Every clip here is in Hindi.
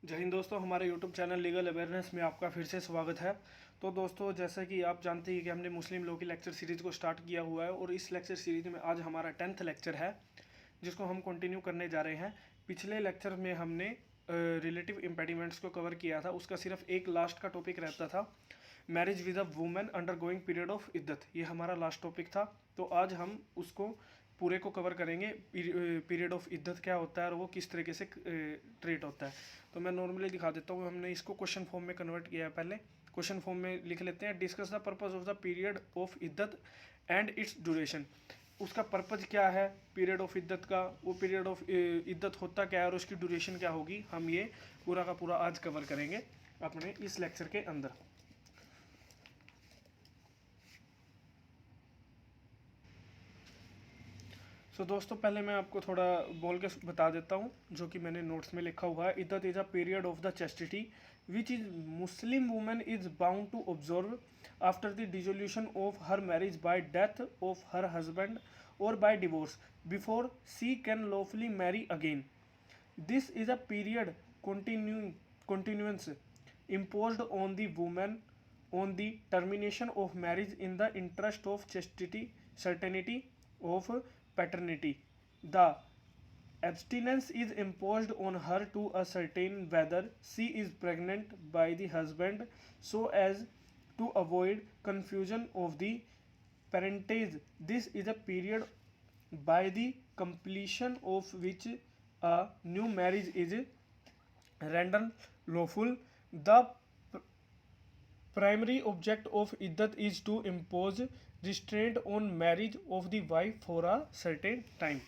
जय हिंद दोस्तों, हमारे यूट्यूब चैनल लीगल अवेयरनेस में आपका फिर से स्वागत है। तो दोस्तों, जैसा कि आप जानते हैं कि हमने मुस्लिम लॉ की लेक्चर सीरीज़ को स्टार्ट किया हुआ है और इस लेक्चर सीरीज में आज हमारा 10th लेक्चर है जिसको हम कंटिन्यू करने जा रहे हैं। पिछले लेक्चर में हमने रिलेटिव इम्पेडिमेंट्स को कवर किया था, उसका सिर्फ एक लास्ट का टॉपिक रहता था, marriage with a women undergoing period of iddat. ये हमारा लास्ट टॉपिक था। तो आज हम उसको पूरे को कवर करेंगे। पीरियड ऑफ इद्दत क्या होता है और वो किस तरीके से ट्रीट होता है। तो मैं नॉर्मली दिखा देता हूँ। हमने इसको क्वेश्चन फॉर्म में कन्वर्ट किया है। पहले क्वेश्चन फॉर्म में लिख लेते हैं, discuss the purpose of the period of iddat and its duration. उसका पर्पज क्या है पीरियड ऑफ इद्दत का, वो पीरियड ऑफ इद्दत होता क्या है और उसकी ड्यूरेशन क्या होगी, हम ये पूरा का पूरा आज कवर करेंगे अपने इस लेक्चर के अंदर। दोस्तों, पहले मैं आपको थोड़ा बोल के बता देता हूँ जो कि मैंने नोट्स में लिखा हुआ है। Iddat is a period of the chastity which is Muslim women is bound to observe after the dissolution of her marriage by death of her husband or by divorce before she can lawfully marry again. This is a period continuance imposed on the woman on the termination of marriage in the interest of chastity, certainty of paternity. The abstinence is imposed on her to ascertain whether she is pregnant by the husband so as to avoid confusion of the parentage. This is a period by the completion of which a new marriage is rendered lawful. The primary object of iddat is to impose restraint on marriage of the wife for a certain time.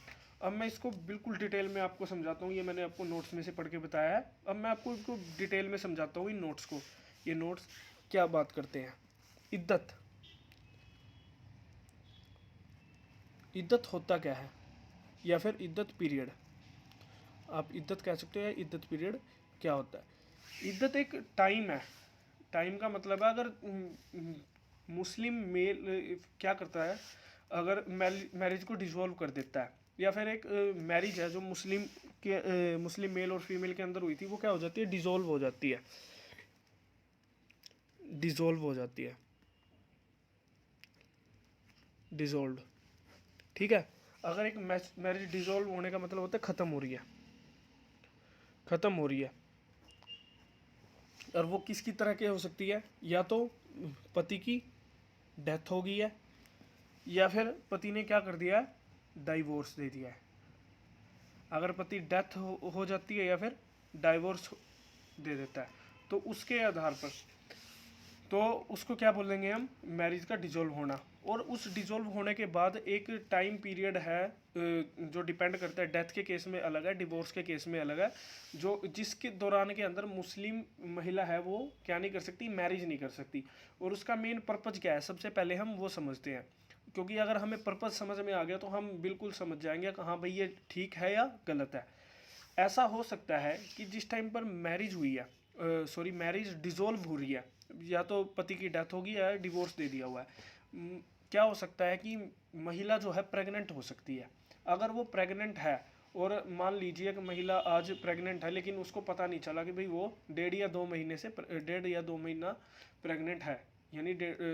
अब मैं इसको बिल्कुल डिटेल में आपको समझाता हूँ। ये मैंने आपको नोट्स में से पढ़ के बताया है। अब मैं आपको इसको डिटेल में समझाता हूँ इन नोट्स को। ये नोट्स क्या बात करते हैं। इद्दत, इद्दत होता क्या है या फिर इद्दत पीरियड, आप इद्दत कह सकते हैं। इद्दत पीरियड क्या होता है। इद्दत एक टाइम है। टाइम का मतलब है, अगर मुस्लिम मेल क्या करता है, अगर मैरिज को डिसॉल्व कर देता है या फिर एक मैरिज है जो मुस्लिम मेल और फीमेल के अंदर हुई थी, वो क्या हो जाती है, डिसॉल्व हो जाती है। डिसॉल्व हो जाती है, डिसॉल्व, ठीक है। अगर एक मैरिज डिसॉल्व होने का मतलब होता है ख़त्म हो रही है, ख़त्म हो रही है। और वो किसकी तरह की हो सकती है, या तो पति की डेथ हो गई है या फिर पति ने क्या कर दिया है, डाइवोर्स दे दिया है। अगर पति डेथ हो जाती है या फिर डाइवोर्स दे देता है, तो उसके आधार पर तो उसको क्या बोलेंगे हम, मैरिज का डिसॉल्व होना। और उस डिसॉल्व होने के बाद एक टाइम पीरियड है जो डिपेंड करता है, डेथ के केस में अलग है, डिवोर्स के केस में अलग है, जो जिसके दौरान के अंदर मुस्लिम महिला है वो क्या नहीं कर सकती, मैरिज नहीं कर सकती। और उसका मेन पर्पज़ क्या है, सबसे पहले हम वो समझते हैं, क्योंकि अगर हमें पर्पज़ समझ में आ गया तो हम बिल्कुल समझ जाएंगे कि हाँ भाई ये ठीक है या गलत है। ऐसा हो सकता है कि जिस टाइम पर मैरिज हुई है, मैरिज डिसॉल्व हो रही है, या तो पति की डेथ होगी या डिवोर्स दे दिया हुआ है, क्या हो सकता है कि महिला जो है प्रेग्नेंट हो सकती है। अगर वो प्रेग्नेंट है और मान लीजिए कि महिला आज प्रेग्नेंट है लेकिन उसको पता नहीं चला कि भाई वो 1.5 या 2 महीना प्रेग्नेंट है, यानी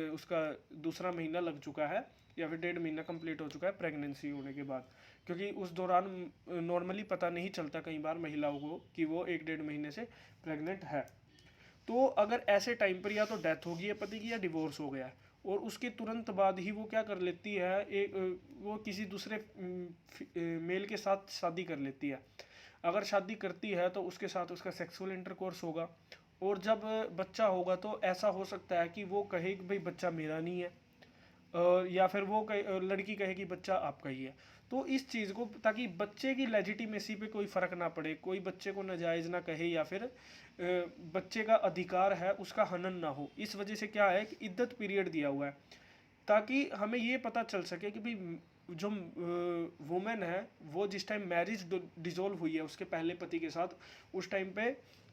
उसका दूसरा महीना लग चुका है या फिर 1.5 महीना कंप्लीट हो चुका है प्रेगनेंसी होने के बाद, क्योंकि उस दौरान नॉर्मली पता नहीं चलता कई बार महिलाओं को कि वो 1-1.5 महीने से प्रेग्नेंट है। तो अगर ऐसे टाइम पर या तो डेथ होगी है पति की या डिवोर्स हो गया है, और उसके तुरंत बाद ही वो क्या कर लेती है, वो किसी दूसरे मेल के साथ शादी कर लेती है। अगर शादी करती है तो उसके साथ उसका सेक्सुअल इंटरकोर्स होगा, और जब बच्चा होगा तो ऐसा हो सकता है कि वो कहे कि भाई बच्चा मेरा नहीं है, या फिर वो लड़की कहे कि बच्चा आपका ही है। तो इस चीज़ को, ताकि बच्चे की लेजिटिमेसी पे कोई फ़र्क ना पड़े, कोई बच्चे को नाजायज़ ना कहे या फिर बच्चे का अधिकार है उसका हनन ना हो, इस वजह से क्या है कि इद्दत पीरियड दिया हुआ है, ताकि हमें ये पता चल सके कि भाई जो वुमेन है वो जिस टाइम मैरिज डिसॉल्व हुई है उसके पहले पति के साथ, उस टाइम पे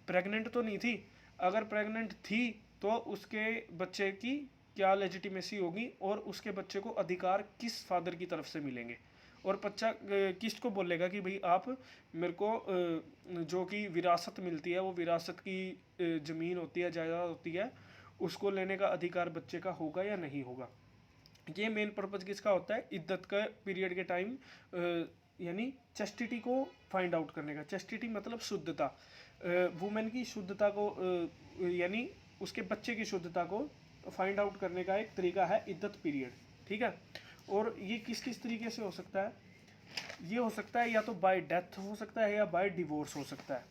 प्रेग्नेंट तो नहीं थी। अगर प्रेग्नेंट थी तो उसके बच्चे की क्या लेजिटिमेसी होगी और उसके बच्चे को अधिकार किस फादर की तरफ से मिलेंगे। और बच्चा किसको बोलेगा कि भाई आप मेरे को जो कि विरासत मिलती है, वो विरासत की ज़मीन होती है, जायदाद होती है, उसको लेने का अधिकार बच्चे का होगा या नहीं होगा। ये मेन पर्पज़ किसका होता है, इद्दत का पीरियड के टाइम, यानी चेस्टिटी को फाइंड आउट करने का। चेस्टिटी मतलब शुद्धता, वुमेन की शुद्धता को, यानी उसके बच्चे की शुद्धता को फाइंड आउट करने का एक तरीका है इद्दत पीरियड, ठीक है। और ये किस किस तरीके से हो सकता है, ये हो सकता है या तो बाय डेथ हो सकता है या बाय डिवोर्स हो सकता है,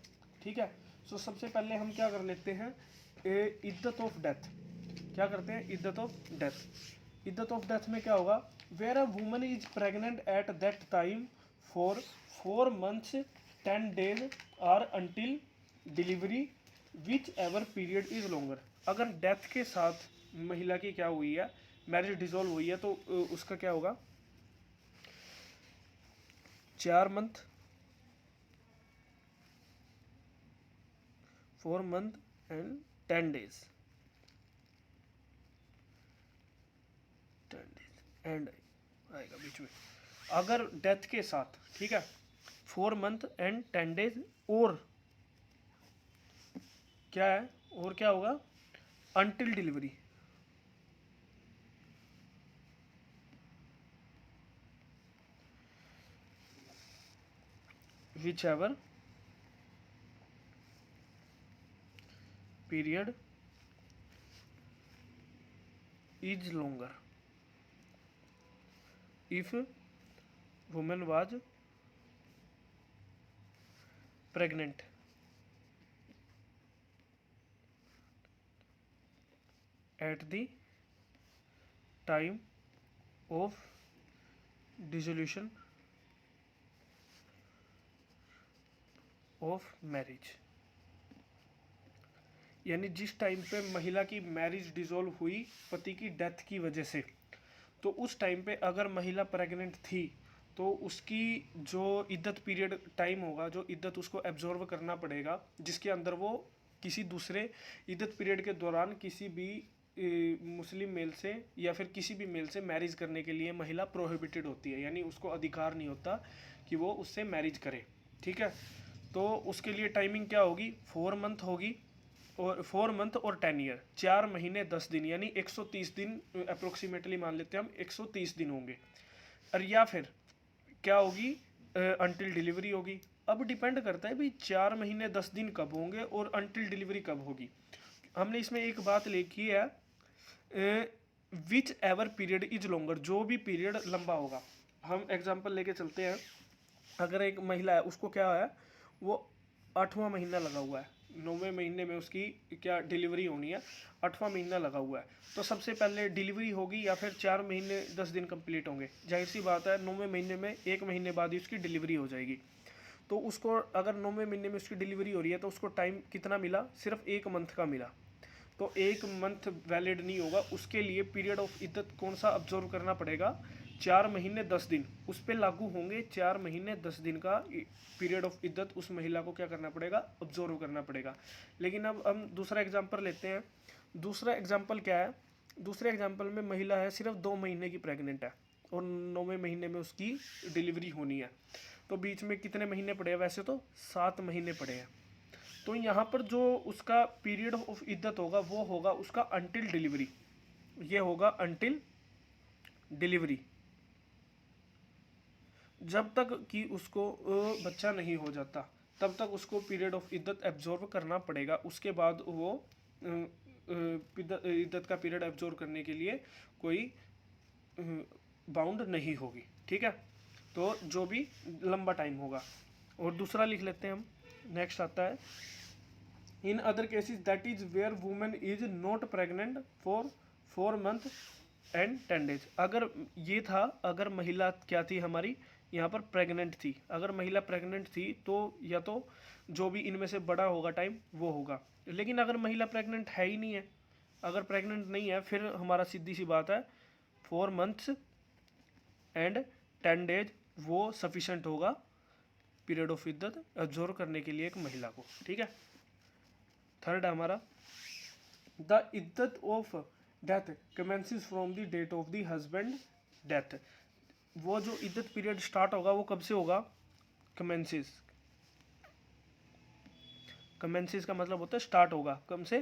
ठीक है। सो सबसे पहले हम क्या कर लेते हैं, इद्दत ऑफ डेथ। क्या करते हैं, iddat of death. Iddat of death में क्या होगा, where a woman is pregnant at that time for 4 months 10 days और until delivery whichever period is longer. अगर डेथ के साथ महिला की क्या हुई है, मैरिज डिसॉल्व हुई है, तो उसका क्या होगा, 4 month 4 month and 10 days and आएगा बीच में। अगर डेथ के साथ, ठीक है, 4 month एंड 10 days, और क्या है, और क्या होगा, until delivery, whichever period is longer if women was pregnant at the time of dissolution of marriage. यानी जिस टाइम पे महिला की मैरिज डिसॉल्व हुई पति की डेथ की वजह से, तो उस टाइम पे अगर महिला प्रेग्नेंट थी तो उसकी जो इद्दत पीरियड टाइम होगा, जो इद्दत उसको एब्जॉर्व करना पड़ेगा, जिसके अंदर वो किसी दूसरे इद्दत पीरियड के दौरान किसी भी मुस्लिम मेल से या फिर किसी भी मेल से मैरिज करने के लिए महिला प्रोहिबिटेड होती है, यानी उसको अधिकार नहीं होता कि वो उससे मैरिज करे, ठीक है। तो उसके लिए टाइमिंग क्या होगी, 4 month होगी, और 4 month और 10 year, 4 महीने 10 दिन, यानी 130 दिन अप्रोक्सीमेटली मान लेते हैं हम, 130 दिन होंगे। और या फिर क्या होगी, अंटिल डिलीवरी होगी। अब डिपेंड करता है भाई 4 महीने 10 दिन कब होंगे और अंटिल डिलीवरी कब होगी। हमने इसमें एक बात लिखी है, which ever period is longer, जो भी पीरियड लंबा होगा। हम एग्जांपल लेके चलते हैं, अगर एक महिला है, उसको क्या है, वो 8वां महीना लगा हुआ है, 9वें महीने में उसकी क्या डिलीवरी होनी है, 8वां महीना लगा हुआ है, तो सबसे पहले डिलीवरी होगी या फिर 4 महीने 10 दिन कंप्लीट होंगे। जाहिर सी बात है 9वें महीने में 1 महीने बाद ही उसकी डिलीवरी हो जाएगी। तो उसको अगर 9वें महीने में उसकी डिलीवरी हो रही है तो उसको टाइम कितना मिला, सिर्फ 1 month का मिला। तो 1 month वैलिड नहीं होगा, उसके लिए पीरियड ऑफ इद्दत कौन सा ऑब्जर्व करना पड़ेगा, 4 महीने 10 दिन, उस पर लागू होंगे 4 महीने 10 दिन का पीरियड ऑफ इद्दत, उस महिला को क्या करना पड़ेगा, ऑब्जर्व करना पड़ेगा। लेकिन अब हम दूसरा एग्जांपल लेते हैं। दूसरा एग्जांपल क्या है, दूसरे एग्जांपल में महिला है सिर्फ 2 महीने की प्रेग्नेंट है और 9वें महीने में उसकी डिलीवरी होनी है, तो बीच में कितने महीने पड़े हैं, वैसे तो 7 महीने पड़े हैं। तो यहाँ पर जो उसका पीरियड ऑफ इद्दत होगा वो होगा उसका अंटिल डिलीवरी, ये होगा अंटिल डिलीवरी, जब तक कि उसको बच्चा नहीं हो जाता तब तक उसको पीरियड ऑफ इद्दत एब्जॉर्व करना पड़ेगा। उसके बाद वो इद्दत का पीरियड एब्जॉर्व करने के लिए कोई बाउंड नहीं होगी, ठीक है। तो जो भी लंबा टाइम होगा। और दूसरा लिख लेते हैं हम, नेक्स्ट आता है, in other cases that is where women is not pregnant for 4 month and 10 days। अगर ये था, अगर महिला क्या थी हमारी यहाँ पर प्रेग्नेंट थी, अगर महिला प्रेग्नेंट थी तो या तो जो भी इनमें से बड़ा होगा टाइम वो होगा। लेकिन अगर महिला प्रेग्नेंट है ही नहीं है, अगर प्रेग्नेंट नहीं है, फिर हमारा सीधी सी बात है 4 months एंड 10 days वो सफिशेंट होगा पीरियड ऑफ इद्दत एब्जॉर्व करने के लिए एक महिला को, ठीक है। थर्ड है हमारा, the iddat of death commences from the date of the husband death. वो जो इद्दत पीरियड स्टार्ट होगा वो कब से होगा, कमेंसेस। कमेंसेस का मतलब होता है स्टार्ट होगा, कब से,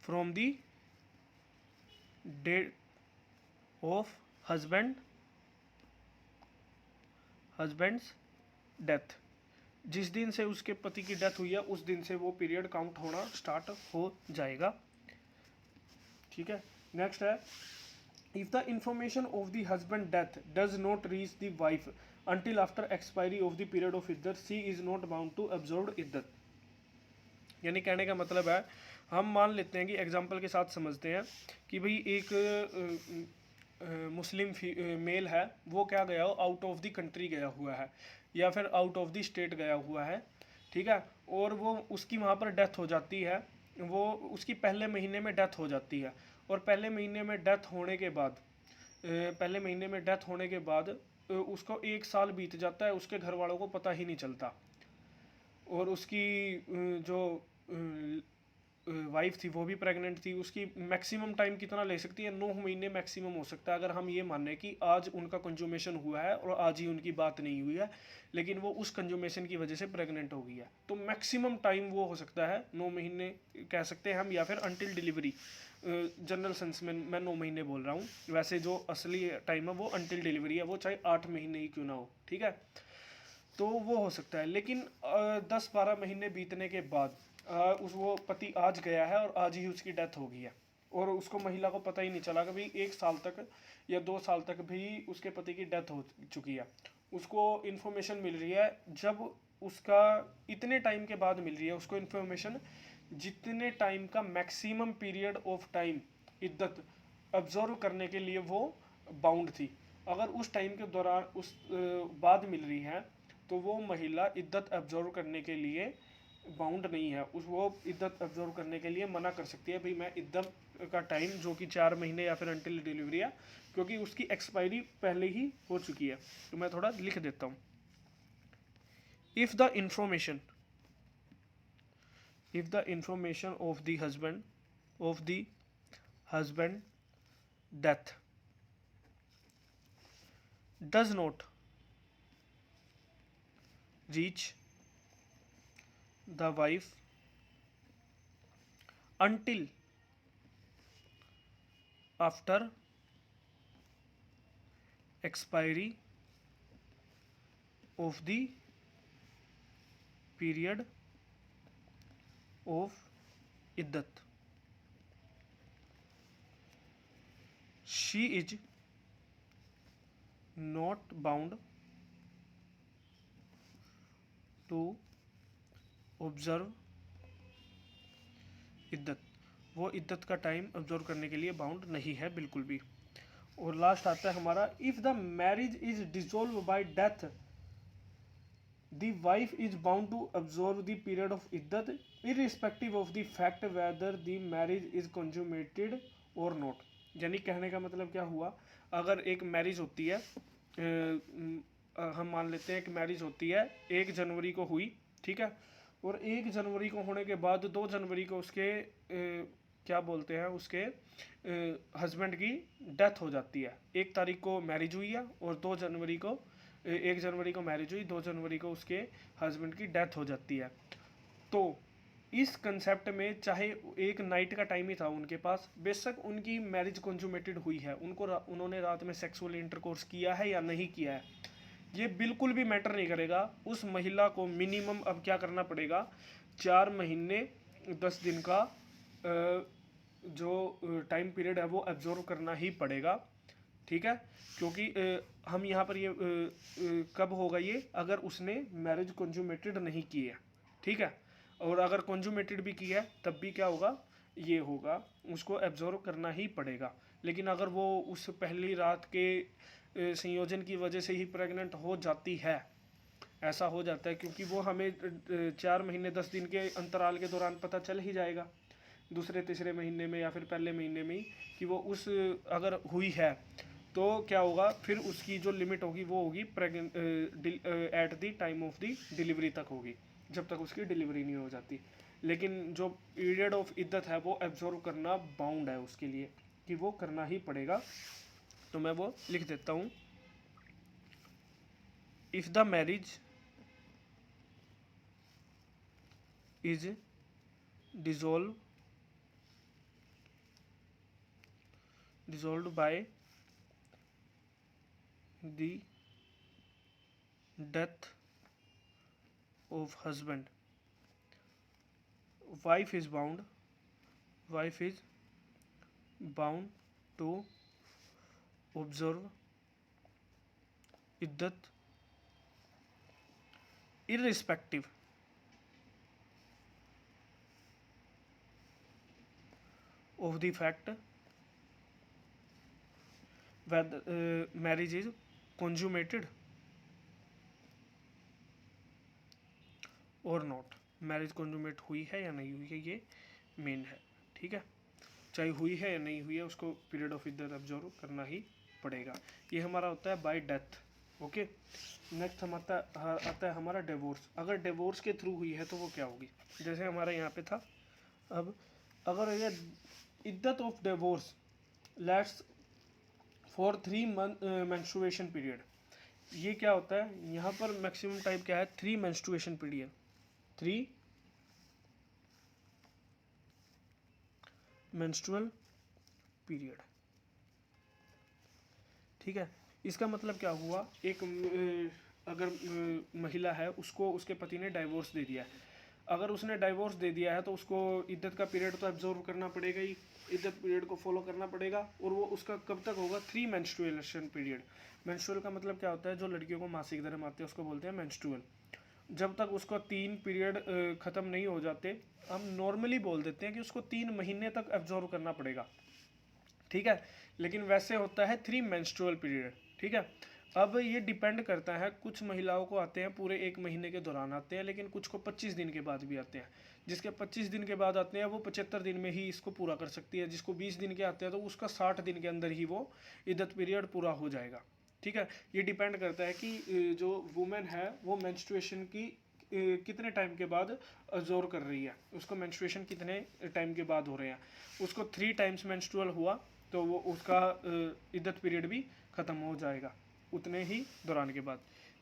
from the date of husband's death. जिस दिन से उसके पति की डेथ हुई है उस दिन से वो पीरियड काउंट होना स्टार्ट हो जाएगा। ठीक है, नेक्स्ट है, if the information of the husband death does not reach the wife until after expiry of the period of इद्दत she is not bound to observe इद्दत। यानी कहने का मतलब है, हम मान लेते हैं कि एग्जाम्पल के साथ समझते हैं कि भाई एक मुस्लिम मेल है, वो क्या गया हो, आउट ऑफ द कंट्री गया हुआ है या फिर आउट ऑफ द स्टेट गया हुआ है, ठीक है, और वो उसकी वहाँ पर डेथ हो जाती है, वो उसकी पहले महीने में डेथ हो जाती है, और पहले महीने में डेथ होने के बाद उसको 1 साल बीत जाता है, उसके घर वालों को पता ही नहीं चलता, और उसकी जो वाइफ थी वो भी प्रेग्नेंट थी। उसकी मैक्सिमम टाइम कितना ले सकती है, 9 महीने मैक्सिमम हो सकता है, अगर हम ये माने कि आज उनका कंज्यूमेशन हुआ है और आज ही उनकी बात नहीं हुई है, लेकिन वो उस कंज्यूमेशन की वजह से प्रेग्नेंट हो गई है, तो मैक्सिमम टाइम वो हो सकता है 9 महीने कह सकते हैं हम, या फिर अनटिल डिलीवरी। जनरल सेंस में मैं 9 महीने बोल रहा हूँ, वैसे जो असली टाइम है वो अनटिल डिलीवरी है, वो चाहे 8 महीने ही क्यों ना हो, ठीक है, तो वो हो सकता है। लेकिन 10-12 महीने बीतने के बाद वो पति आज गया है और आज ही उसकी डेथ हो गई है, और उसको महिला को पता ही नहीं चला, कभी 1 साल तक या 2 साल तक भी उसके पति की डेथ हो चुकी है, उसको इन्फॉर्मेशन मिल रही है, जब उसका इतने टाइम के बाद मिल रही है उसको इन्फॉर्मेशन, जितने टाइम का मैक्सिमम पीरियड ऑफ टाइम इद्दत ऑब्जर्व करने के लिए वो बाउंड थी, अगर उस टाइम के दौरान उस बाद मिल रही है तो वो महिला इद्दत ऑब्जर्व करने के लिए बाउंड नहीं है, वो इद्दत ऑब्जर्व करने के लिए मना कर सकती है, भाई मैं इद्दत का टाइम जो कि 4 महीने या फिर अनटिल डिलीवरी है, क्योंकि उसकी एक्सपायरी पहले ही हो चुकी है। तो मैं थोड़ा लिख देता हूँ, if the information of the husband death does not reach the wife until after expiry of the period of iddat, she is not bound to observe iddat, वो इद्दत का टाइम ऑब्जर्व करने के लिए बाउंड नहीं है बिल्कुल भी। और लास्ट आता है हमारा, if the marriage is dissolved by death the wife is bound to observe the period of iddat irrespective of the fact whether the marriage is consummated or not. यानी कहने का मतलब क्या हुआ, अगर एक मैरिज होती है, हम मान लेते हैं कि मैरिज होती है 1 जनवरी को हुई, ठीक है, और 1 जनवरी को होने के बाद 2 जनवरी को उसके क्या बोलते हैं, उसके हस्बैंड की डेथ हो जाती है। 1 तारीख को मैरिज हुई है और 2 जनवरी को 1 जनवरी को मैरिज हुई, 2 जनवरी को उसके हस्बैंड की डेथ हो जाती है। तो इस कंसेप्ट में चाहे एक नाइट का टाइम ही था उनके पास, बेशक उनकी मैरिज कंज्यूमेटेड हुई है, उन्होंने रात में सेक्सुअल इंटरकोर्स किया है या नहीं किया है, ये बिल्कुल भी मैटर नहीं करेगा। उस महिला को मिनिमम अब क्या करना पड़ेगा, 4 महीने 10 दिन का जो टाइम पीरियड है वो ऑब्जर्व करना ही पड़ेगा, ठीक है, क्योंकि हम यहाँ पर ये कब होगा ये, अगर उसने मैरिज कंज्यूमेटेड नहीं की है, ठीक है, और अगर कंज्यूमेटेड भी की है तब भी क्या होगा, ये होगा, उसको ऑब्जर्व करना ही पड़ेगा। लेकिन अगर वो उस पहली रात के संयोजन की वजह से ही प्रेग्नेंट हो जाती है, ऐसा हो जाता है, क्योंकि वो हमें 4 महीने 10 दिन के अंतराल के दौरान पता चल ही जाएगा, दूसरे तीसरे महीने में या फिर पहले महीने में ही, कि वो उस अगर हुई है तो क्या होगा, फिर उसकी जो लिमिट होगी वो होगी eight the time of the delivery तक होगी, जब तक उसकी डिलीवरी नहीं हो जाती। लेकिन जो पीरियड ऑफ इद्दत है वो एब्जॉर्व करना बाउंड है उसके लिए, कि वो करना ही पड़ेगा। तो मैं वो लिख देता हूँ। If the marriage is dissolved by the death of husband, wife is bound to observe iddat irrespective of the fact whether marriage is consummated और नॉट। मैरिज कॉन्जूमेट हुई है या नहीं हुई है, ये मेन है। ठीक है, चाहे हुई है या नहीं हुई है, उसको पीरियड ऑफ इद्दत ऑब्जर्व करना ही पड़ेगा। ये हमारा होता है बाय डेथ। ओके, नेक्स्ट हम आता है हमारा डिवोर्स। अगर डिवोर्स के थ्रू हुई है तो वो क्या होगी, जैसे हमारे यहाँ पे था। अब अगर ये iddat of divorce lasts for 3 month menstruation period, ये क्या होता है यहाँ पर मैक्सिमम टाइप क्या है, 3 मेंस्ट्रुएशन पीरियड, 3 मेंस्ट्रुअल पीरियड। ठीक है, इसका मतलब क्या हुआ, एक अगर महिला है, उसको उसके पति ने डाइवोर्स दे दिया है। अगर उसने डाइवोर्स दे दिया है तो उसको इद्दत का पीरियड तो ऑब्जर्व करना पड़ेगा ही, इद्दत पीरियड को फॉलो करना पड़ेगा। और वो उसका कब तक होगा, 3 मेंस्ट्रुएशन पीरियड। मेंस्ट्रुअल का मतलब क्या होता है, जो लड़कियों को मासिक धर्म आते हैं उसको बोलते हैं मेंस्ट्रुअल। जब तक उसका 3 पीरियड ख़त्म नहीं हो जाते, हम नॉर्मली बोल देते हैं कि उसको 3 महीने तक ऑब्जर्व करना पड़ेगा। ठीक है, लेकिन वैसे होता है 3 मेंस्ट्रुअल पीरियड। ठीक है, अब ये डिपेंड करता है, कुछ महिलाओं को आते हैं पूरे 1 महीने के दौरान आते हैं, लेकिन कुछ को 25 दिन के बाद भी आते हैं। जिसके 25 दिन के बाद आते हैं वो 75 दिन में ही इसको पूरा कर सकती है। जिसको 20 दिन के आते हैं तो उसका 60 दिन के अंदर ही वो इद्दत पीरियड पूरा हो जाएगा। ठीक है, ये डिपेंड करता है कि जो वुमेन है वो मेंस्ट्रुएशन की कितने टाइम के बाद ऑब्जर्व कर रही है, उसको मेंस्ट्रुएशन कितने टाइम के बाद हो रहे हैं। उसको 3 टाइम्स मेंस्ट्रुअल हुआ तो वो उसका इद्दत पीरियड भी ख़त्म हो जाएगा उतने ही दौरान के बाद।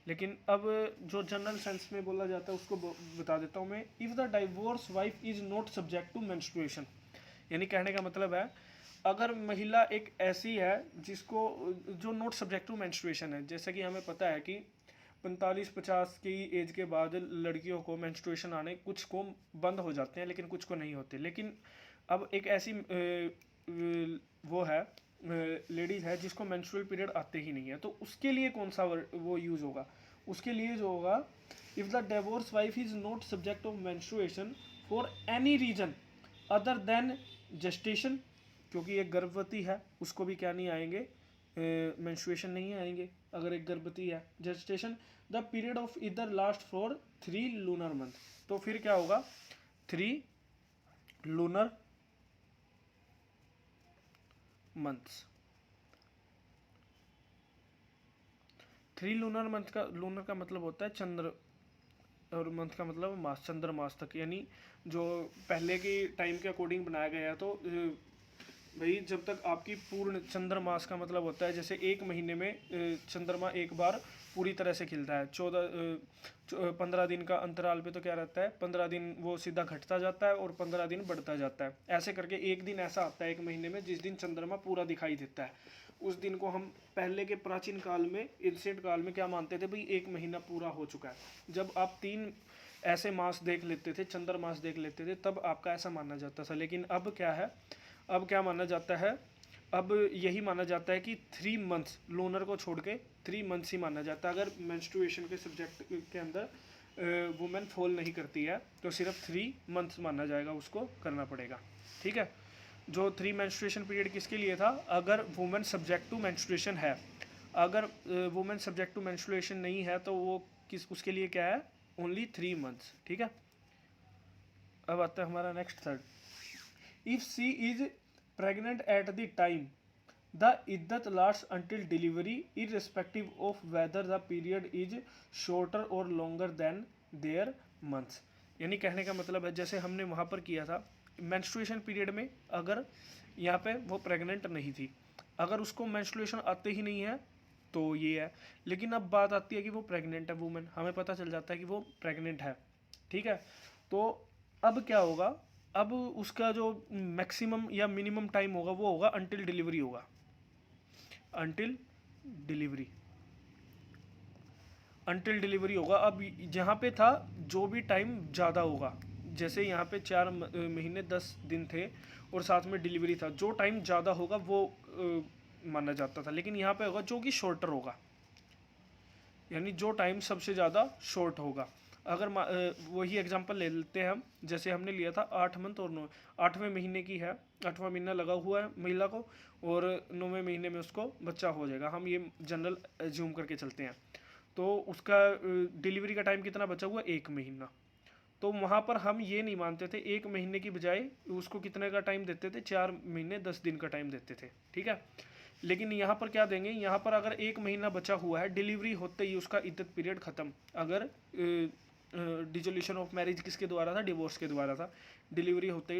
लेकिन अब जो जनरल सेंस में बोला जाता है उसको बता देता हूँ मैं। If the divorce wife is not subject to menstruation, यानी कहने का मतलब है, अगर महिला एक ऐसी है जिसको जो नॉट सब्जेक्ट टू मेंस्ट्रुएशन है, जैसे कि हमें पता है कि 45-50 की एज के बाद लड़कियों को मेंस्ट्रुएशन आने कुछ को बंद हो जाते हैं लेकिन कुछ को नहीं होते। लेकिन अब एक ऐसी वो है लेडीज़ है जिसको मेंस्ट्रुअल पीरियड आते ही नहीं है, तो उसके लिए कौन सा वो यूज़ होगा, उसके लिए जो होगा, if the divorce wife is not subject of menstruation for any reason other than gestation, क्योंकि एक गर्भवती है उसको भी क्या नहीं आएंगे, मेंस्ट्रुएशन नहीं आएंगे अगर एक गर्भवती है। जेस्टेशन द पीरियड ऑफ इधर लास्ट फॉर 3 लूनर मंथ, तो फिर क्या होगा, 3 लूनर मंथ्स। 3 लूनर मंथ का, लूनर का मतलब होता है चंद्र, और मंथ का मतलब मास, चंद्र मास तक, यानी जो पहले के टाइम के अकॉर्डिंग बनाया गया है। तो भाई जब तक आपकी पूर्ण चंद्रमास का मतलब होता है, जैसे 1 महीने में चंद्रमा एक बार पूरी तरह से खिलता है, 15 दिन का अंतराल पे तो क्या रहता है, 15 दिन वो सीधा घटता जाता है और 15 दिन बढ़ता जाता है। ऐसे करके एक दिन ऐसा आता है 1 महीने में जिस दिन चंद्रमा पूरा दिखाई देता है। उस दिन को हम पहले के प्राचीन काल में, एंशिएंट काल में क्या मानते थे, भाई 1 महीना पूरा हो चुका है। जब आप 3 ऐसे मास देख लेते थे, चंद्रमास देख लेते थे, तब आपका ऐसा माना जाता था। लेकिन अब क्या है, अब क्या माना जाता है, अब यही माना जाता है कि 3 मंथ्स, लूनर को छोड़ के 3 मंथ्स ही माना जाता है। अगर मेंस्ट्रुएशन के सब्जेक्ट के अंदर वुमेन फॉल नहीं करती है तो सिर्फ 3 मंथ्स माना जाएगा, उसको करना पड़ेगा। ठीक है, जो 3 मेंस्ट्रुएशन पीरियड किसके लिए था, अगर वुमेन सब्जेक्ट टू मेंस्ट्रुएशन है। अगर वुमेन सब्जेक्ट टू मेंस्ट्रुएशन नहीं है तो वो उसके लिए क्या है, ओनली 3 मंथ्स। ठीक है, अब आता है हमारा next third. If she is pregnant at the time the iddat last until delivery irrespective of whether the period is shorter or longer than their months. यानी कहने का मतलब है, जैसे हमने वहाँ पर किया था मेंस्ट्रुएशन पीरियड में, अगर यहाँ पे वो प्रेग्नेंट नहीं थी अगर उसको मेंस्ट्रुएशन आते ही नहीं है तो ये है। लेकिन अब बात आती है कि वो प्रेग्नेंट है वुमेन, हमें पता चल जाता है कि वो प्रेग्नेंट है, ठीक है। तो अब क्या होगा, अब उसका जो मैक्सिमम या मिनिमम टाइम होगा वो होगा अंटिल डिलीवरी होगा, अंटिल डिलीवरी, अंटिल डिलीवरी होगा। अब जहाँ पे था जो भी टाइम ज़्यादा होगा, जैसे यहाँ पे 4 महीने 10 दिन थे और साथ में डिलीवरी था, जो टाइम ज़्यादा होगा वो माना जाता था। लेकिन यहाँ पे होगा जो कि शॉर्टर होगा, यानी जो टाइम सबसे ज़्यादा शॉर्ट होगा। अगर वही एग्जांपल ले लेते हैं हम, जैसे हमने लिया था 8 मंथ और 9, 8वें महीने की है, 8वां महीना लगा हुआ है महिला को और 9वें महीने में उसको बच्चा हो जाएगा, हम ये जनरल एज्यूम करके चलते हैं। तो उसका डिलीवरी का टाइम कितना बचा हुआ, 1 महीना। तो वहाँ पर हम ये नहीं मानते थे, 1 महीने की बजाय उसको कितने का टाइम देते थे, 4 महीने 10 दिन का टाइम देते थे, ठीक है। लेकिन यहाँ पर क्या देंगे, यहाँ पर अगर 1 महीना बचा हुआ है, डिलीवरी होते ही उसका इद्दत पीरियड ख़त्म। अगर डिसोल्यूशन ऑफ मैरिज किसके द्वारा था, डिवोर्स के द्वारा था, डिलीवरी होते ही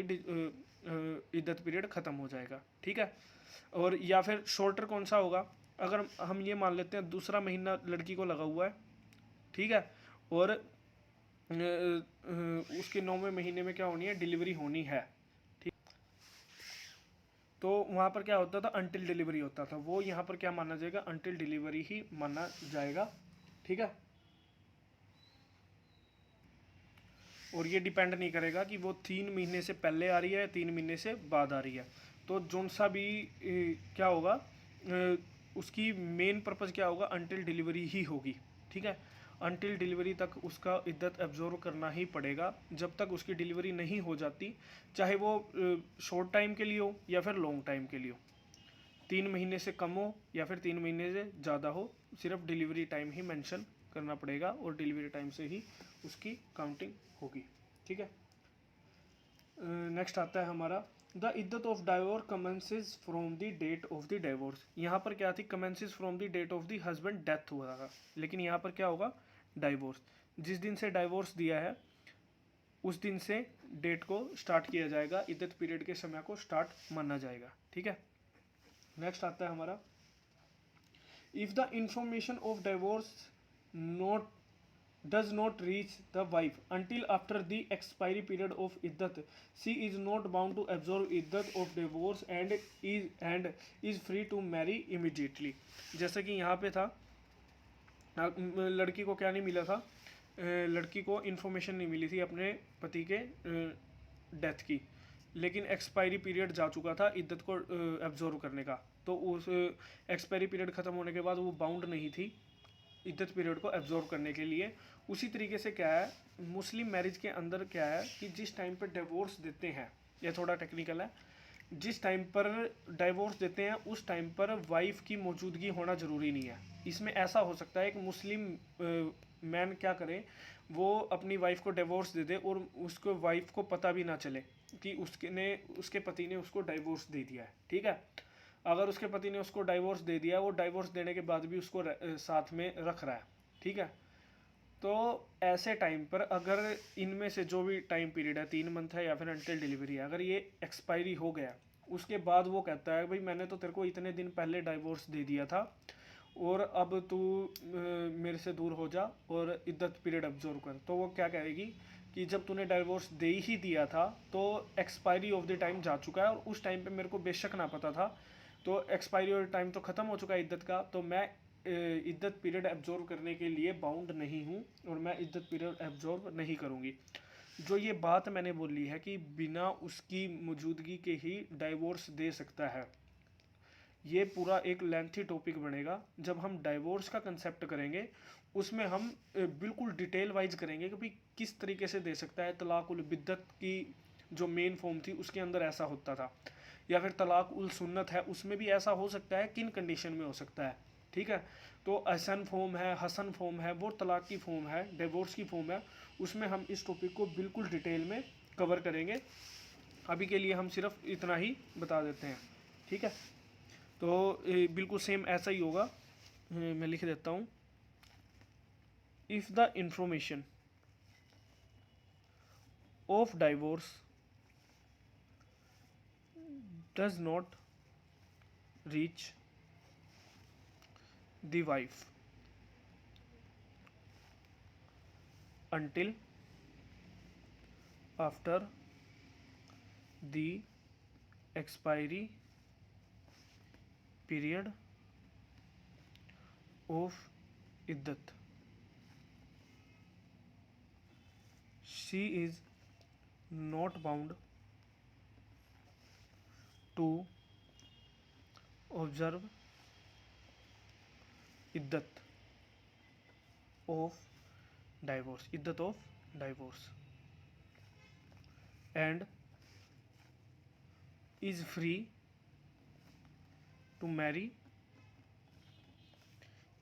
इद्दत पीरियड ख़त्म हो जाएगा, ठीक है। और या फिर शॉर्टर कौन सा होगा, अगर हम ये मान लेते हैं दूसरा महीना लड़की को लगा हुआ है, ठीक है, और उसके 9वें महीने में क्या होनी है, डिलीवरी होनी है, ठीक। तो वहाँ पर क्या होता था, अंटिल डिलीवरी होता था, वो यहाँ पर क्या माना जाएगा, अंटिल डिलीवरी ही माना जाएगा, ठीक है। और ये डिपेंड नहीं करेगा कि वो 3 महीने से पहले आ रही है, 3 महीने से बाद आ रही है। तो जोन सा भी क्या होगा, उसकी मेन पर्पज़ क्या होगा, अंटिल डिलीवरी ही होगी, ठीक है। अंटिल डिलीवरी तक उसका इद्दत एब्जॉर्व करना ही पड़ेगा, जब तक उसकी डिलीवरी नहीं हो जाती, चाहे वो शॉर्ट टाइम के लिए हो या फिर लॉन्ग टाइम के लिए हो, 3 महीने से कम हो या फिर 3 महीने से ज़्यादा हो, सिर्फ डिलीवरी टाइम ही मेंशन करना पड़ेगा और डिलीवरी टाइम से ही उसकी काउंटिंग होगी, ठीक है। नेक्स्ट आता है हमारा, the iddat of divorce commences from the date of the divorce. यहाँ पर क्या थी, commences from the date of the husband death हुआ था, लेकिन यहाँ पर क्या होगा, डाइवोर्स, जिस दिन से डाइवोर्स दिया है उस दिन से डेट को स्टार्ट किया जाएगा, इद्दत पीरियड के समय को स्टार्ट माना जाएगा, ठीक है। नेक्स्ट आता है हमारा, if the information of divorce not does not reach the wife until after the expiry period of iddat, she is not bound to absorb iddat of divorce and is free to marry immediately। जैसा कि यहाँ पे था, लड़की को क्या नहीं मिला था, लड़की को इन्फॉर्मेशन नहीं मिली थी अपने पति के डेथ की, लेकिन एक्सपायरी पीरियड जा चुका था इद्दत को एब्जॉर्व करने का। तो उस एक्सपायरी पीरियड ख़त्म होने के बाद वो बाउंड नहीं थी इद्दत पीरियड को एब्जॉर्व करने के लिए। उसी तरीके से क्या है, मुस्लिम मैरिज के अंदर क्या है कि जिस टाइम पर डिवोर्स देते हैं, यह थोड़ा टेक्निकल है, जिस टाइम पर डिवोर्स देते हैं उस टाइम पर वाइफ की मौजूदगी होना ज़रूरी नहीं है। इसमें ऐसा हो सकता है कि मुस्लिम मैन क्या करे, वो अपनी वाइफ को डिवोर्स दे दे और उसको वाइफ को पता भी ना चले कि उसके पति ने उसको डिवोर्स दे दिया है, ठीक है। अगर उसके पति ने उसको डाइवोर्स दे दिया, वो डाइवोर्स देने के बाद भी उसको साथ में रख रहा है, ठीक है। तो ऐसे टाइम पर अगर इनमें से जो भी टाइम पीरियड है, 3 मंथ है या फिर अंटिल डिलीवरी है, अगर ये एक्सपायरी हो गया, उसके बाद वो कहता है भाई मैंने तो तेरे को इतने दिन पहले डाइवोर्स दे दिया था और अब तू मेरे से दूर हो जा और इद्दत पीरियड ऑब्जर्व कर, तो वो क्या कहेगी कि जब तूने डाइवोर्स दे ही दिया था तो एक्सपायरी ऑफ द टाइम जा चुका है और उस टाइम पे मेरे को बेशक ना पता था, तो एक्सपायरी ऑफ टाइम तो ख़त्म हो चुका है इद्दत का, तो मैं इद्दत पीरियड एब्जॉर्व करने के लिए बाउंड नहीं हूँ और मैं इद्दत पीरियड एब्जॉर्व नहीं करूँगी। जो ये बात मैंने बोली है कि बिना उसकी मौजूदगी के ही डाइवोर्स दे सकता है, ये पूरा एक लेंथी टॉपिक बनेगा। जब हम डाइवोर्स का कंसेप्ट करेंगे उसमें हम बिल्कुल डिटेल वाइज करेंगे कि भाई किस तरीके से दे सकता है। तलाक उल बिद्दत की जो मेन फॉर्म थी उसके अंदर ऐसा होता था, या फिर तलाक उल सुन्नत है उसमें भी ऐसा हो सकता है, किन कंडीशन में हो सकता है, ठीक है। तो अहसन फॉर्म है, हसन फॉर्म है, वो तलाक की फॉर्म है, डिवोर्स की फॉर्म है, उसमें हम इस टॉपिक को बिल्कुल डिटेल में कवर करेंगे। अभी के लिए हम सिर्फ इतना ही बता देते हैं, ठीक है। तो बिल्कुल सेम ऐसा ही होगा, मैं लिख देता हूँ, if the information of divorce does not reach the wife until after the expiry period of iddat. She is not bound to observe iddat of divorce and is free to marry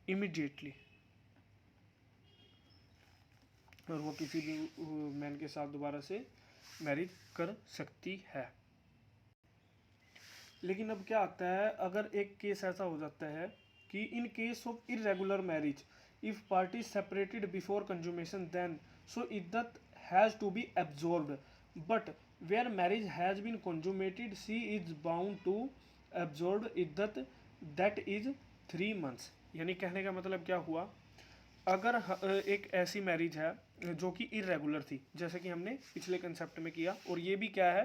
immediately, और वो किसी भी मैन के साथ दोबारा से मैरिज कर सकती है। लेकिन अब क्या आता है, अगर एक केस ऐसा हो जाता है कि in case of irregular marriage if party separated before consummation then so iddat has to be absorbed, but where marriage has been consummated she is bound to absorb iddat that is 3 months। यानी कहने का मतलब क्या हुआ, अगर एक ऐसी मैरिज है जो कि इरेगुलर थी, जैसे कि हमने पिछले कंसेप्ट में किया, और ये भी क्या है,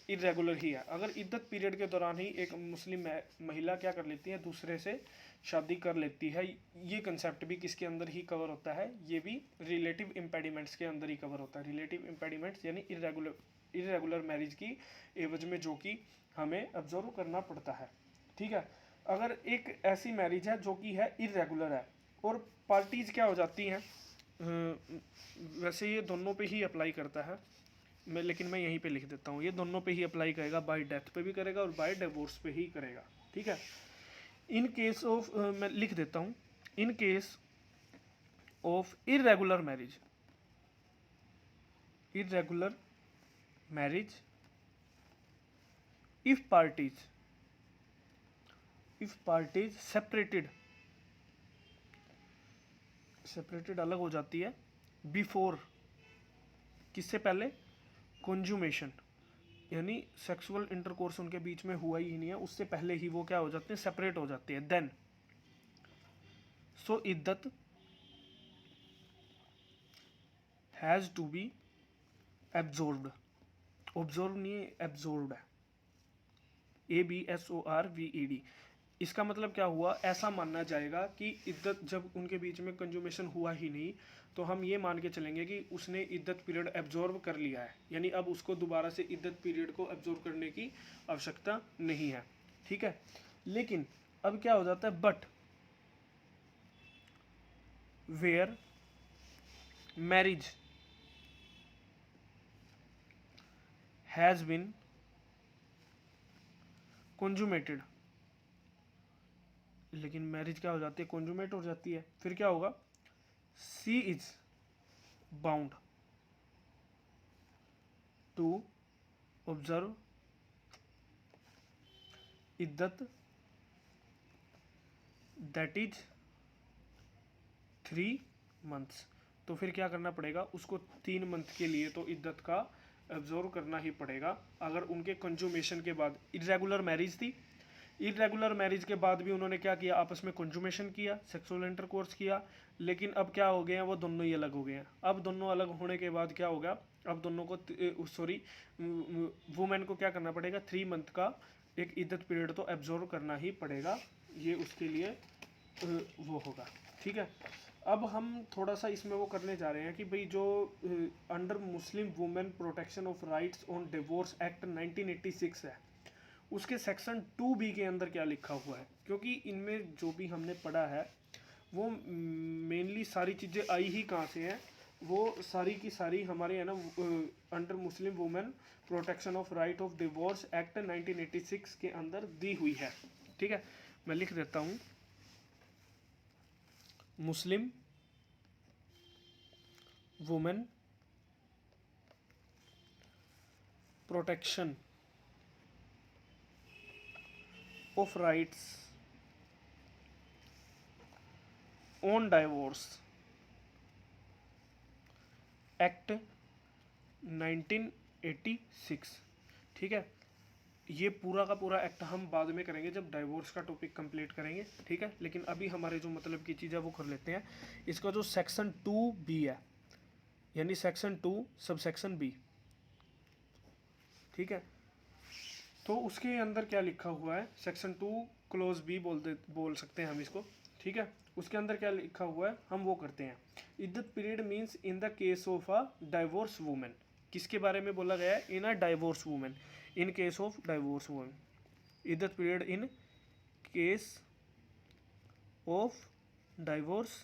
इरेगुलर ही है। अगर इद्दत पीरियड के दौरान ही एक मुस्लिम महिला क्या कर लेती है, दूसरे से शादी कर लेती है, ये कंसेप्ट भी किसके अंदर ही कवर होता है, ये भी रिलेटिव इम्पेडिमेंट्स के अंदर ही कवर होता है। रिलेटिव इम्पेडिमेंट्स यानी इरेगुलर मैरिज की एवज में जो कि हमें ऑब्जर्व करना पड़ता है। ठीक है, अगर एक ऐसी मैरिज है जो कि है इरेगुलर है और पार्टीज क्या हो जाती हैं, वैसे ये दोनों पे ही अप्लाई करता है, लेकिन मैं यहीं पे लिख देता हूँ, ये दोनों पे ही अप्लाई करेगा, बाय डेथ पे भी करेगा और बाय डिवोर्स पे ही करेगा। ठीक है, इन केस ऑफ, मैं लिख देता हूँ, इन case of irregular marriage if parties separated अलग हो जाती है, बिफोर किससे पहले, कंज्यूमेशन यानी सेक्सुअल इंटरकोर्स उनके बीच में हुआ ही नहीं है, उससे पहले ही वो क्या हो जाते हैं, सेपरेट हो जाते हैं, then so iddat has to be absorbed, observe नहीं है, एब्जॉर्ब्ड है, ABSORVED। इसका मतलब क्या हुआ, ऐसा मानना जाएगा कि इद्दत जब उनके बीच में कंज्यूमेशन हुआ ही नहीं, तो हम ये मान के चलेंगे कि उसने इद्दत पीरियड एब्जॉर्ब कर लिया है, यानी अब उसको दोबारा से इद्दत पीरियड को एब्जॉर्ब करने की आवश्यकता नहीं है। ठीक है, लेकिन अब क्या हो जाता है, but where marriage has been consummated, लेकिन मैरिज क्या हो जाती है, कंज्यूमेट हो जाती है, फिर क्या होगा, she is bound to observe iddat that is 3 months। तो फिर क्या करना पड़ेगा, उसको 3 month के लिए तो इद्दत का ऑब्जर्व करना ही पड़ेगा। अगर उनके कंज्यूमेशन के बाद, इरेगुलर मैरिज थी, इरेगुलर मैरिज के बाद भी उन्होंने क्या किया, आपस में कंज्यूमेशन किया, सेक्सुअल इंटरकोर्स किया, लेकिन अब क्या हो गए हैं, वो दोनों ही अलग हो गए हैं। अब दोनों अलग होने के बाद क्या हो गया, अब दोनों को वुमेन को क्या करना पड़ेगा, 3 month का एक इद्दत पीरियड तो एब्जॉर्व करना ही पड़ेगा, ये उसके लिए वो होगा। ठीक है, अब हम थोड़ा सा इसमें वो करने जा रहे हैं कि भाई जो under Muslim women protection of rights on divorce act 1986 है, उसके सेक्शन 2B के अंदर क्या लिखा हुआ है, क्योंकि इनमें जो भी हमने पढ़ा है वो मेनली सारी चीज़ें आई ही कहाँ से हैं, वो सारी की सारी हमारे है ना under Muslim women protection of right of divorce act 1986 के अंदर दी हुई है। ठीक है, मैं लिख देता हूँ, Muslim women protection of rights on divorce act 1986। ठीक है, ये पूरा का पूरा एक्ट हम बाद में करेंगे जब डाइवोर्स का टॉपिक कंप्लीट करेंगे, ठीक है। लेकिन अभी हमारे जो मतलब की चीज़ है वो कर लेते हैं। इसका जो सेक्शन 2B है, यानी सेक्शन 2 सब सेक्शन B, ठीक है। तो उसके अंदर क्या लिखा हुआ है, सेक्शन 2 क्लोज B बोल सकते हैं हम इसको, ठीक है। उसके अंदर क्या लिखा हुआ है हम वो करते हैं। Iddat period means in the case of a divorce women, किसके बारे में बोला गया है, in a divorce women, in case of divorce women. Iddat period in case of divorce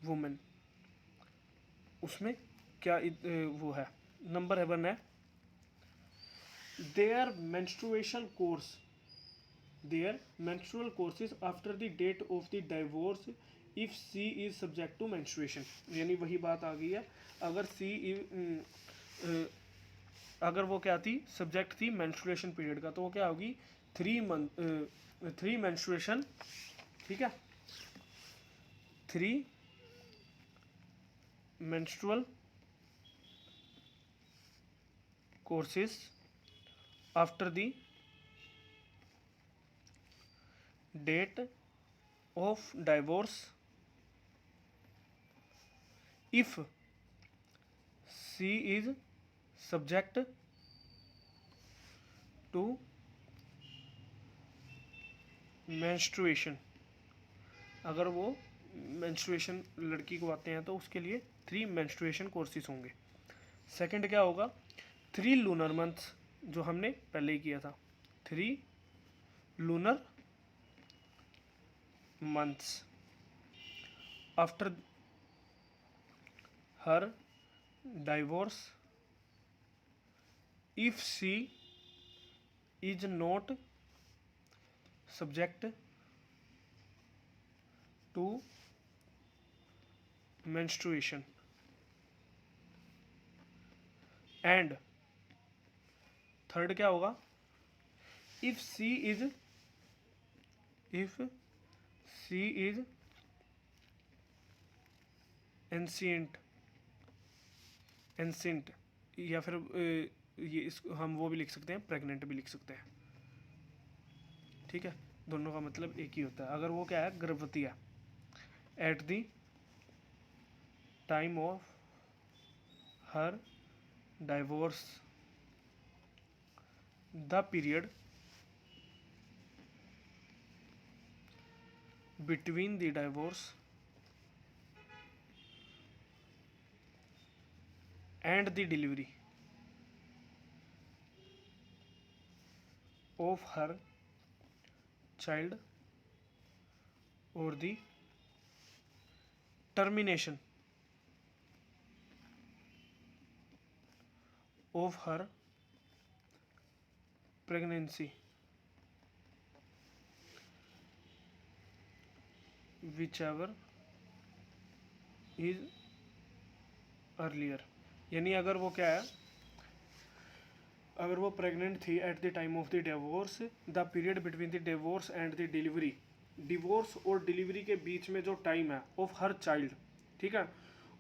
women, उसमें क्या वो है, नंबर 1 है their menstrual courses after the date of the divorce if she is subject to menstruation। यानी वही बात आ गई है, अगर अगर वो क्या थी, सब्जेक्ट थी मेंस्ट्रुएशन पीरियड का, तो वो क्या होगी 3 मेंस्ट्रुएशन, ठीक है, 3 menstrual courses after the date of divorce if she is subject to menstruation। अगर वो मेंस्ट्रुएशन लड़की को आते हैं तो उसके लिए 3 मेंस्ट्रुएशन कोर्सेज होंगे। सेकंड क्या होगा, 3 लूनर मंथ्स, जो हमने पहले ही किया था, 3 lunar months after her divorce if she is not subject to menstruation। And third क्या होगा, if she is ancient या फिर ये इसको हम वो भी लिख सकते हैं, प्रेग्नेंट भी लिख सकते हैं, ठीक है। दोनों का मतलब एक ही होता है। अगर वो क्या है, गर्भवती है, eight the time of her divorce the period between the divorce and the delivery of her child or the termination of her pregnancy whichever is earlier। यानी अगर वो क्या है, अगर वो प्रेग्नेंट थी eight the time of the divorce, the period between the divorce and the delivery, divorce और डिलीवरी के बीच में जो टाइम है ऑफ हर चाइल्ड, ठीक है,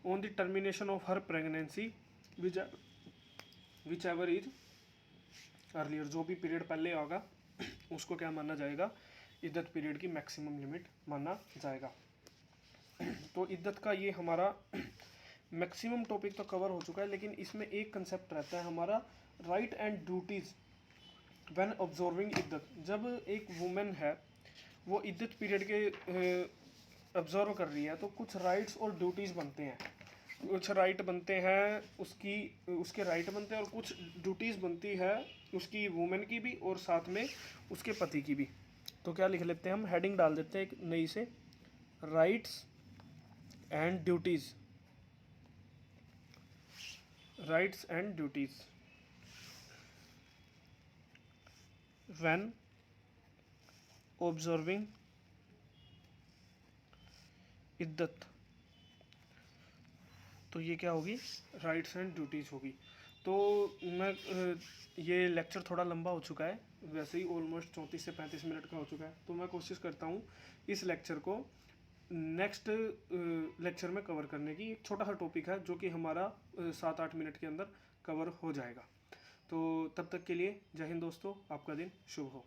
on the termination of her pregnancy which ever is earlier, जो भी पीरियड पहले होगा उसको क्या माना जाएगा, इद्दत पीरियड की मैक्सिमम लिमिट माना जाएगा। तो इद्दत का ये हमारा मैक्सिमम टॉपिक तो कवर हो चुका है, लेकिन इसमें एक कंसेप्ट रहता है हमारा right and duties when observing iddat. जब एक वुमेन है वो इद्दत पीरियड के ऑब्जर्व कर रही है तो कुछ राइट्स और ड्यूटीज़ बनते हैं, कुछ राइट बनते हैं उसके राइट बनते हैं और कुछ ड्यूटीज़ बनती है उसकी वुमेन की भी और साथ में उसके पति की भी। तो क्या लिख लेते हैं हम, हेडिंग डाल देते हैं एक नई से, rights and duties, rights and duties when observing इद्दत। तो ये क्या होगी, राइट्स एंड ड्यूटीज़ होगी। तो मैं ये लेक्चर थोड़ा लंबा हो चुका है, वैसे ही ऑलमोस्ट 34 से 35 मिनट का हो चुका है, तो मैं कोशिश करता हूँ इस लेक्चर को नेक्स्ट लेक्चर में कवर करने की। एक छोटा सा टॉपिक है जो कि हमारा 7-8 मिनट के अंदर कवर हो जाएगा। तो तब तक के लिए जय हिंद दोस्तों, आपका दिन शुभ हो।